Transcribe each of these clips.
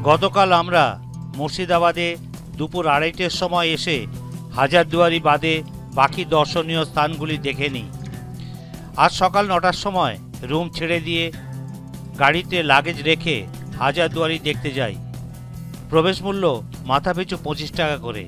গতকাল আমরা মুর্শিদাবাদে দুপুর 2:30টার সময় এসে হাজারদুয়ারি বাদে বাকি দর্শনীয় স্থানগুলি দেখে নিই। আজ সকাল 9টার সময় রুম ছেড়ে দিয়ে গাড়িতে লাগেজ রেখে হাজারদুয়ারি দেখতে যাই। প্রবেশ মূল্য মাথাপিছু 25 টাকা করে।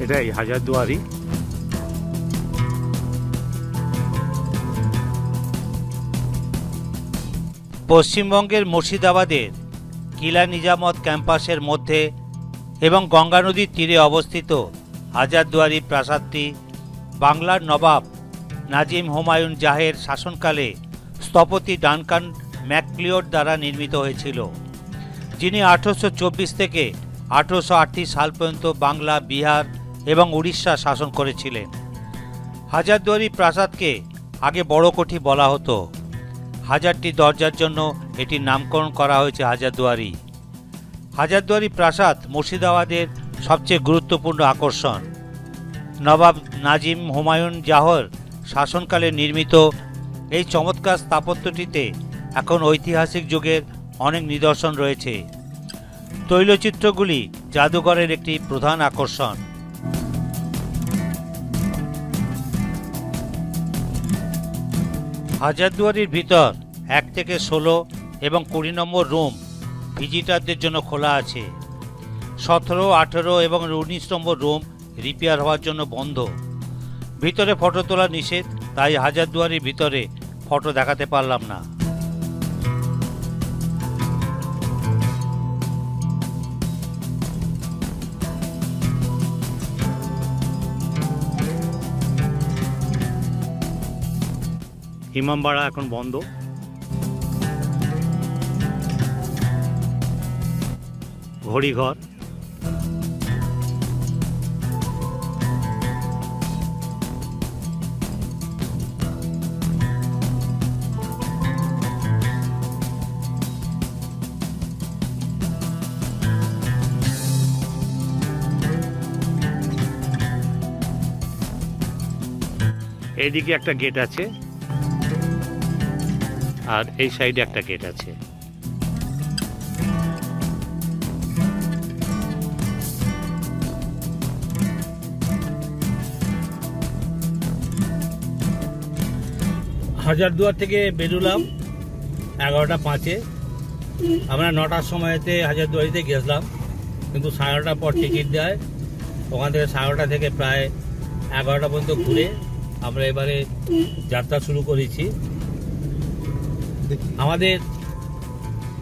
এটাই হাজারদুয়ারি। পশ্চিমবঙ্গের মুর্শিদাবাদের কিলা নিজামত ক্যাম্পাসের মধ্যে এবং গঙ্গা নদীর তীরে অবস্থিত হাজারদুয়ারি প্রাসাদটি বাংলার নবাব নাজিম হুমায়ুন জাহের শাসনকালে স্থপতি ডানকান ম্যাকলিওড দ্বারা নির্মিত হয়েছিল, যিনি 1824 থেকে 1838 সাল পর্যন্ত বাংলা, বিহার এবং উড়িষ্যা শাসন করেছিলেন। হাজারদুয়ারি প্রাসাদকে আগে বড়কোঠি বলা হতো। হাজারটি দরজার জন্য এটির নামকরণ করা হয়েছে হাজারদুয়ারি। হাজারদুয়ারি প্রাসাদ মুর্শিদাবাদের সবচেয়ে গুরুত্বপূর্ণ আকর্ষণ। নবাব নাজিম হুমায়ুন জাহর শাসনকালে নির্মিত এই চমৎকার স্থাপত্যটিতে এখন ঐতিহাসিক যুগের অনেক নিদর্শন রয়েছে। তৈলচিত্রগুলি জাদুঘরের একটি প্রধান আকর্ষণ। হাজারদুয়ারির ভিতর 1 থেকে 16 এবং 20 নম্বর রুম ভিজিটারদের জন্য খোলা আছে। 17, 18 এবং 19 নম্বর রুম রিপেয়ার হওয়ার জন্য বন্ধ। ভিতরে ফটো তোলা নিষেধ, তাই হাজারদুয়ারির ভিতরে ফটো দেখাতে পারলাম না। ইমামবাড়া এখন বন্ধ। ঘড়িঘর, এদিকে একটা গেট আছে আর এই সাইডে একটা গেট আছে। হাজারদুয়ার থেকে বেরোলাম 11টা 5-এ। আমরা 9টার সময়তে হাজারদুয়ারিতে গেছিলাম, কিন্তু 9:30টার পর টিকিট দেয়। ওখান থেকে 9:30টা থেকে প্রায় 11টা পর্যন্ত ঘুরে আমরা এবারে যাত্রা শুরু করেছি। আমাদের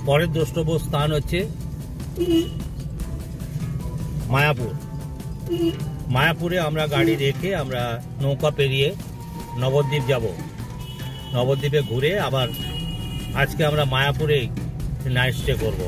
পরের দ্রষ্টব্য স্থান হচ্ছে মায়াপুর। মায়াপুরে আমরা গাড়ি রেখে আমরা নৌকা পেরিয়ে নবদ্বীপ যাব। নবদ্বীপে ঘুরে আবার আজকে আমরা মায়াপুরে নাইট স্টে করব।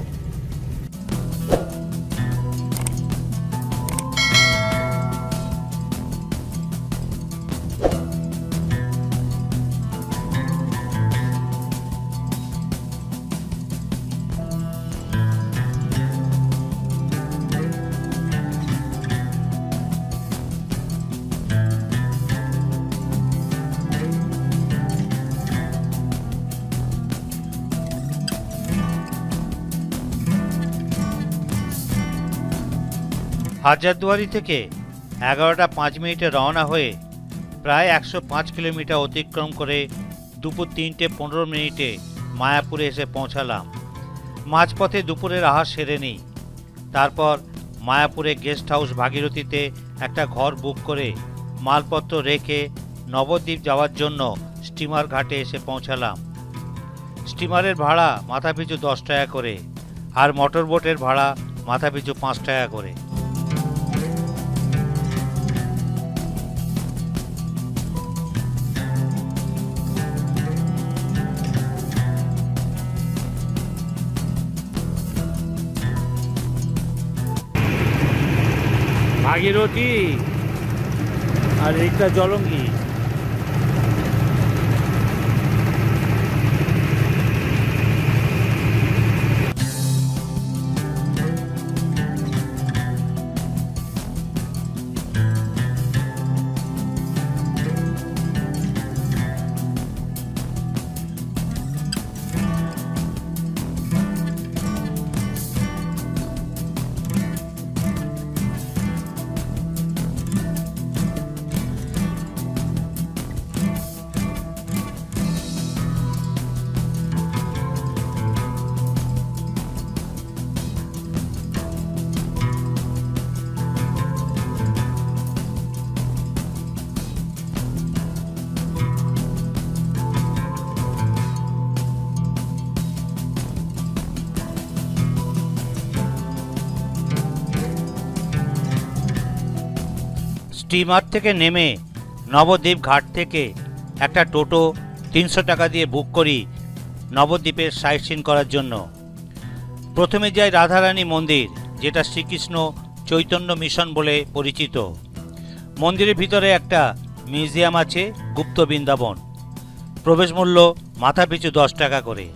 হাজারদুয়ারি থেকে 11টা 5 রওনা হয়ে প্রায় 105 কিলোমিটার অতিক্রম করে দুপুর 3:15 মায়াপুরে এসে পৌঁছালাম। মাঝপথে দুপুরের আহার সেরে নিই। তারপর মায়াপুরে গেস্ট হাউস ভাগীরথীতে একটা ঘর বুক করে মালপত্র রেখে নবদ্বীপ যাওয়ার জন্য স্টিমার ঘাটে এসে পৌঁছালাম। স্টিমারের ভাড়া মাথাপিছু 10 টাকা করে, আর মোটর বোটের ভাড়া মাথাপিছু 5 টাকা করে। ভাগীরথী আর এইটা জলঙ্গি। স্টিমার থেকে নেমে নবদ্বীপ ঘাট থেকে একটা টোটো 300 টাকা দিয়ে বুক করি নবদ্বীপের সাইট সিন করার জন্য। প্রথমে যাই রাধারানী মন্দির, যেটা শ্রীকৃষ্ণ চৈতন্য মিশন বলে পরিচিত। মন্দিরের ভিতরে একটা মিউজিয়াম আছে, গুপ্ত বৃন্দাবন। প্রবেশ মূল্য মাথাপিছু 10 টাকা করে।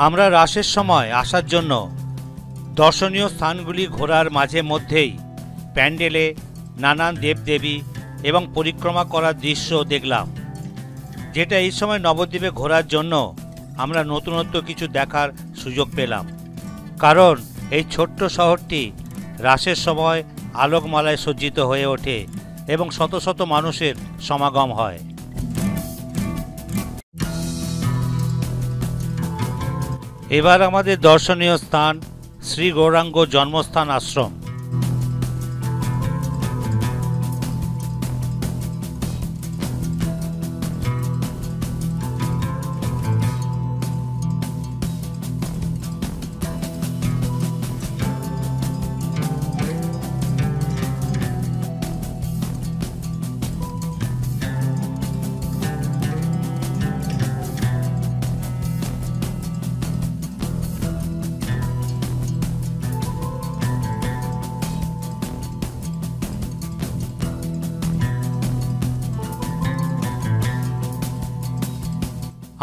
আমরা রাসের সময় আসার জন্য দর্শনীয় স্থানগুলি ঘোরার মাঝে মধ্যেই প্যান্ডেলে নানান দেবদেবী এবং পরিক্রমা করার দৃশ্য দেখলাম, যেটা এই সময় নবদ্বীপে ঘোরার জন্য আমরা নতুনত্ব কিছু দেখার সুযোগ পেলাম। কারণ এই ছোট্ট শহরটি রাসের সময় আলোকমালায় সজ্জিত হয়ে ওঠে এবং শত শত মানুষের সমাগম হয়। এবার আমাদের দর্শনীয় স্থান শ্রী গৌরাঙ্গ জন্মস্থান আশ্রম।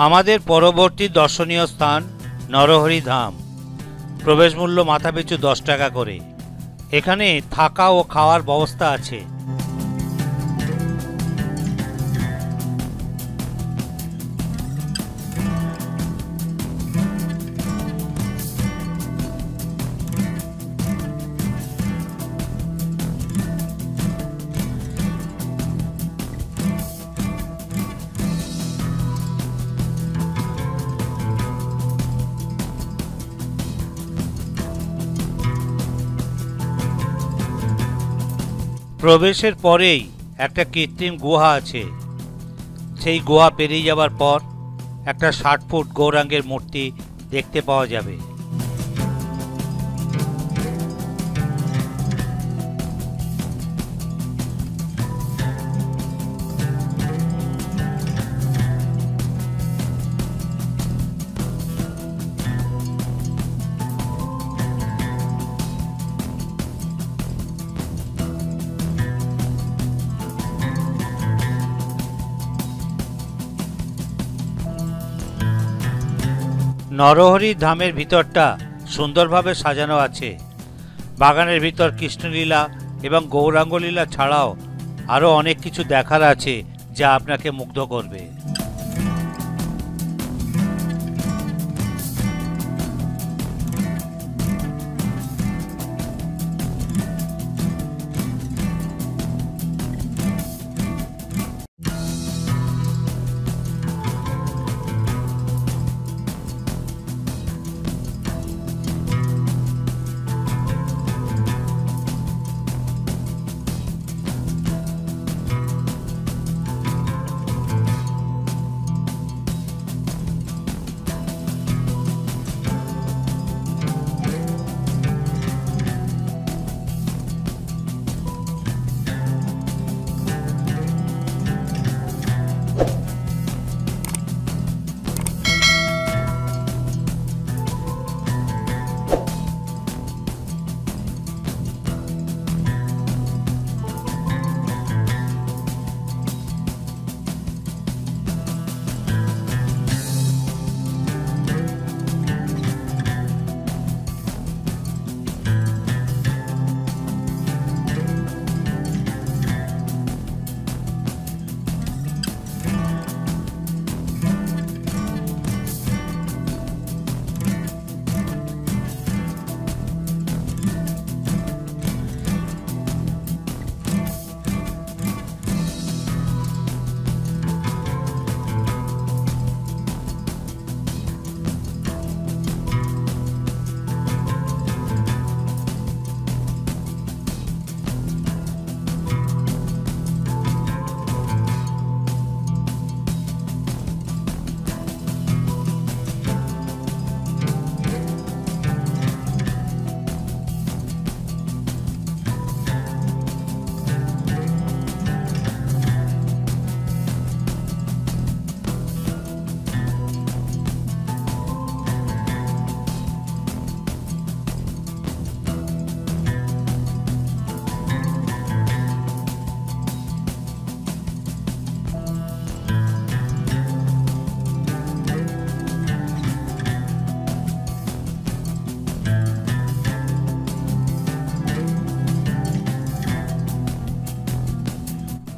আমাদের পরবর্তী দর্শনীয় স্থান নরহরি ধাম। প্রবেশ মূল্য মাথাপিছু 10 টাকা করে। এখানে থাকা ও খাওয়ার ব্যবস্থা আছে। প্রবেশের পরেই একটা কৃত্রিম গুহা আছে। সেই গুহা পেরিয়ে যাবার পর একটা 60 ফুট গৌরাঙ্গের মূর্তি দেখতে পাওয়া যাবে। নরহরি ধামের ভিতরটা সুন্দরভাবে সাজানো আছে। বাগানের ভিতর কৃষ্ণলীলা এবং গৌরাঙ্গলীলা ছাড়াও আরও অনেক কিছু দেখার আছে যা আপনাকে মুগ্ধ করবে।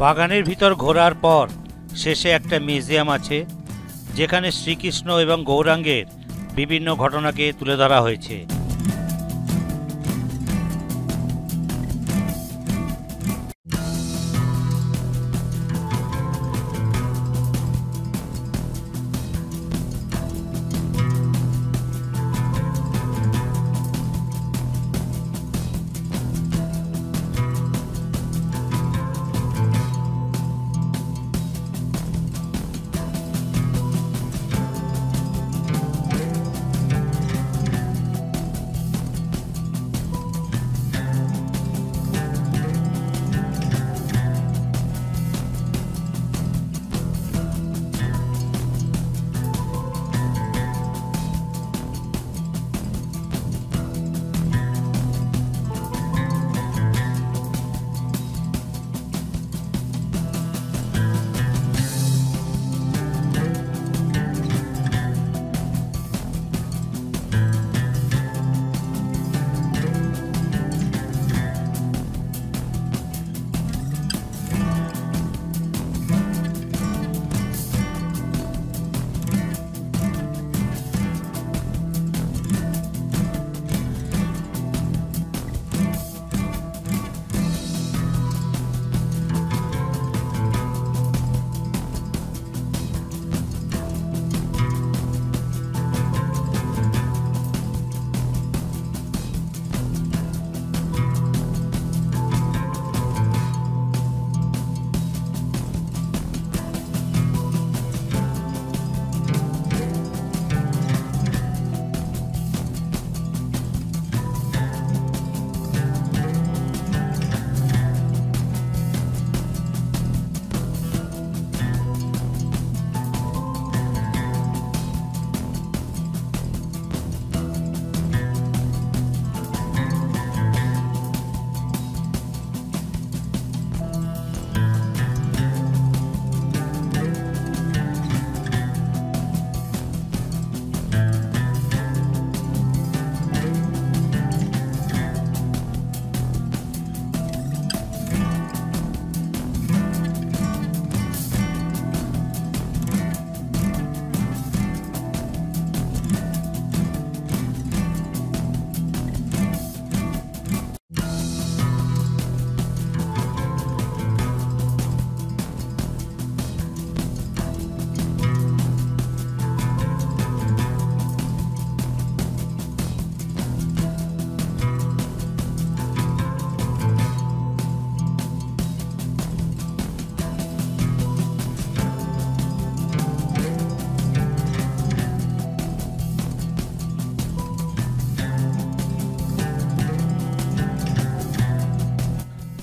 বাগানের ভিতর ঘোরার পর শেষে একটা মিউজিয়াম আছে, যেখানে শ্রীকৃষ্ণ এবং গৌরাঙ্গের বিভিন্ন ঘটনাকে তুলে ধরা হয়েছে।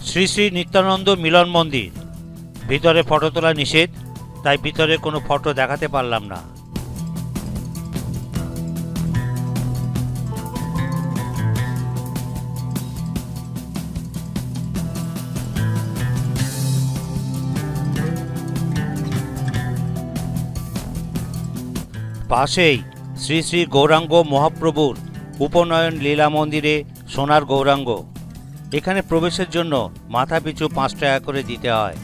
শ্রী শ্রী নিত্যানন্দ মিলন মন্দির। ভিতরে ফটো তোলা নিষেধ, তাই ভিতরে কোনো ফটো দেখাতে পারলাম না। পাশেই শ্রী শ্রী গৌরাঙ্গ মহাপ্রভুর উপনয়ন লীলা মন্দিরে সোনার গৌরাঙ্গ। এখানে প্রবেশের জন্য মাথাপিছু 5 টাকা করে দিতে হয়।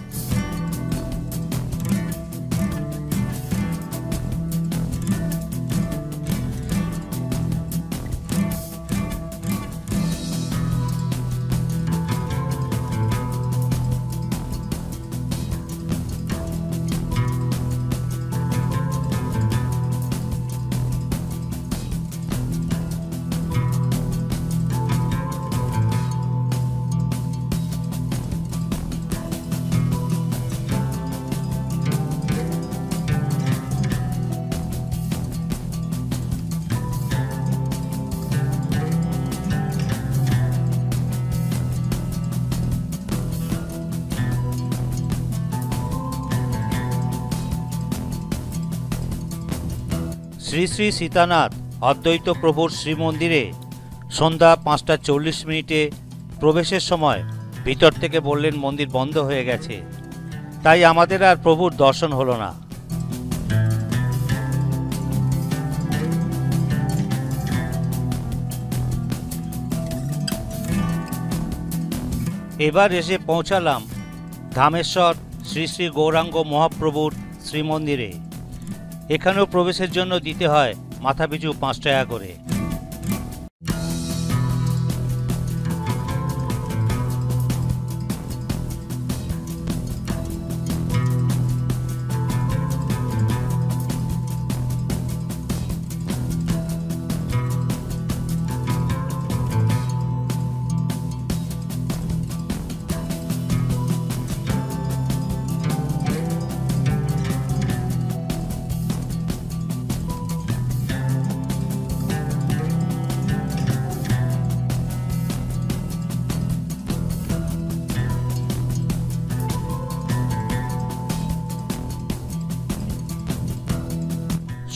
শ্রী শ্রী সীতানাথ অদ্বৈত প্রভুর শ্রীমন্দিরে সন্ধ্যা 5:40 প্রবেশের সময় ভিতর থেকে বললেন মন্দির বন্ধ হয়ে গেছে, তাই আমাদের আর প্রভুর দর্শন হলো না। এবার এসে পৌঁছালাম ধামেশ্বর শ্রী শ্রী গৌরাঙ্গ মহাপ্রভুর শ্রীমন্দিরে। এখানেও প্রবেশের জন্য দিতে হয় মাথাপিছু 5 টাকা করে।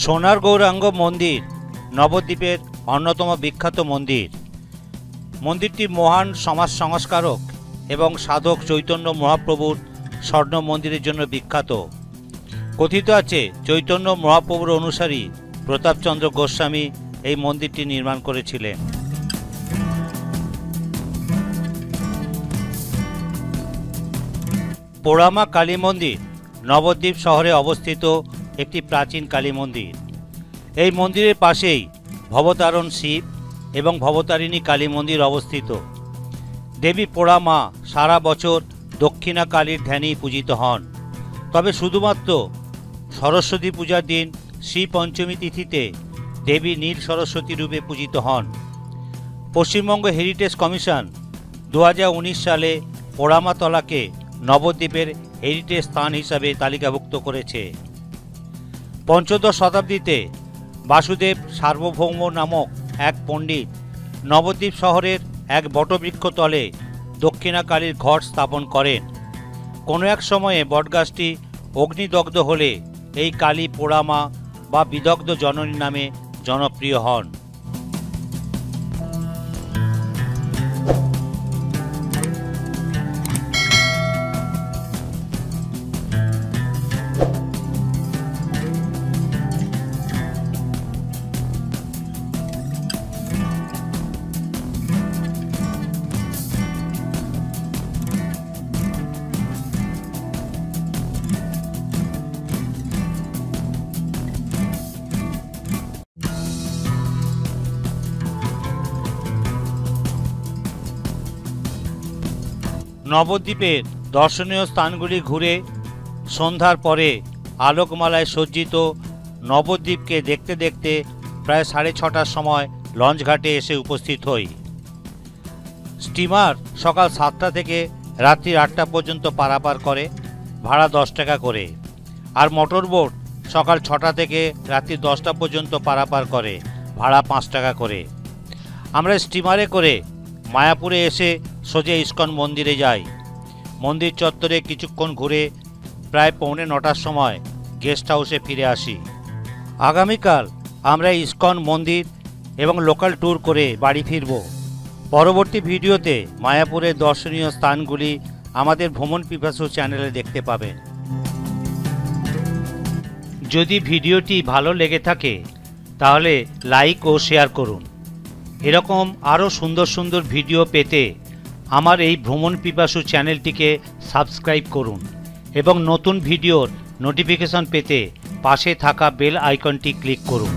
সোনার গৌরাঙ্গ মন্দির নবদ্বীপের অন্যতম বিখ্যাত মন্দির। মন্দিরটি মহান সমাজ সংস্কারক এবং সাধক চৈতন্য মহাপ্রভুর স্বর্ণ মন্দিরের জন্য বিখ্যাত। কথিত আছে চৈতন্য মহাপ্রভুর অনুসারী প্রতাপচন্দ্র গোস্বামী এই মন্দিরটি নির্মাণ করেছিলেন। পোড়ামা কালী মন্দির নবদ্বীপ শহরে অবস্থিত একটি প্রাচীন কালী মন্দির। এই মন্দিরের পাশেই ভবতারণ শিব এবং ভবতারিণী কালী মন্দির অবস্থিত। দেবী পোড়ামা সারা বছর দক্ষিণা কালীর ধ্যানেই পূজিত হন, তবে শুধুমাত্র সরস্বতী পূজার দিন শ্রী পঞ্চমী তিথিতে দেবী নীল সরস্বতী রূপে পূজিত হন। পশ্চিমবঙ্গ হেরিটেজ কমিশন 2019 সালে পোড়ামাতলাকে নবদ্বীপের হেরিটেজ স্থান হিসাবে তালিকাভুক্ত করেছে। পঞ্চদশ শতাব্দীতে বাসুদেব সার্বভৌম নামক এক পণ্ডিত নবদ্বীপ শহরের এক বটবৃক্ষ তলে দক্ষিণা কালীর ঘট স্থাপন করেন। কোনো এক সময়ে বটগাছটি অগ্নিদগ্ধ হলে এই কালী পোড়ামা বা বিদগ্ধ জননী নামে জনপ্রিয় হন। নবদ্বীপের দর্শনীয় স্থানগুলি ঘুরে সন্ধ্যার পরে আলোকমালায় সজ্জিত নবদ্বীপকে দেখতে দেখতে প্রায় 6:30টার সময় লঞ্চঘাটে এসে উপস্থিত হই। স্টিমার সকাল 7টা থেকে রাত্রি 8টা পর্যন্ত পারাপার করে, ভাড়া 10 টাকা করে। আর মোটর বোট সকাল 6টা থেকে রাত্রি 10টা পর্যন্ত পারাপার করে, ভাড়া 5 টাকা করে। আমরা স্টিমারে করে মায়াপুরে এসে সোজা ইস্কন মন্দিরে যাই। মন্দির চত্বরে কিছুক্ষণ ঘুরে প্রায় 8:45টার সময় গেস্ট হাউসে ফিরে আসি। আগামীকাল আমরা ইসকন মন্দির এবং লোকাল ট্যুর করে বাড়ি ফিরব। পরবর্তী ভিডিওতে মায়াপুরের দর্শনীয় স্থানগুলি আমাদের ভ্রমণ পিপাসু চ্যানেলে দেখতে পাবেন। যদি ভিডিওটি ভালো লেগে থাকে তাহলে লাইক ও শেয়ার করুন। এরকম আরও সুন্দর সুন্দর ভিডিও পেতে আমার এই ভ্রমণ পিপাসু চ্যানেলটিকে সাবস্ক্রাইব করুন এবং নতুন ভিডিওর নোটিফিকেশন পেতে পাশে থাকা বেল আইকনটি ক্লিক করুন।